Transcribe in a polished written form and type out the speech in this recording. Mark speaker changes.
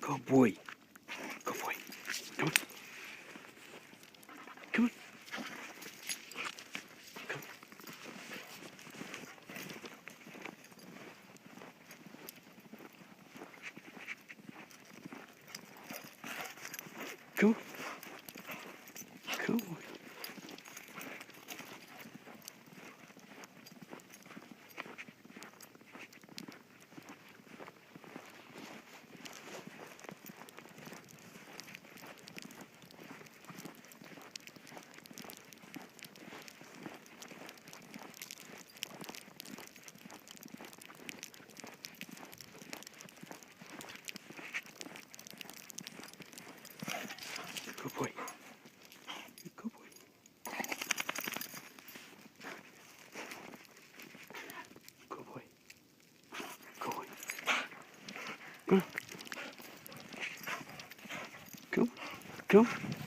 Speaker 1: Good boy. Good boy. Come on. Come on. Come on. Come on. Come on. Good boy. Good boy. Good boy. Good boy. Come on. Come on. Come on.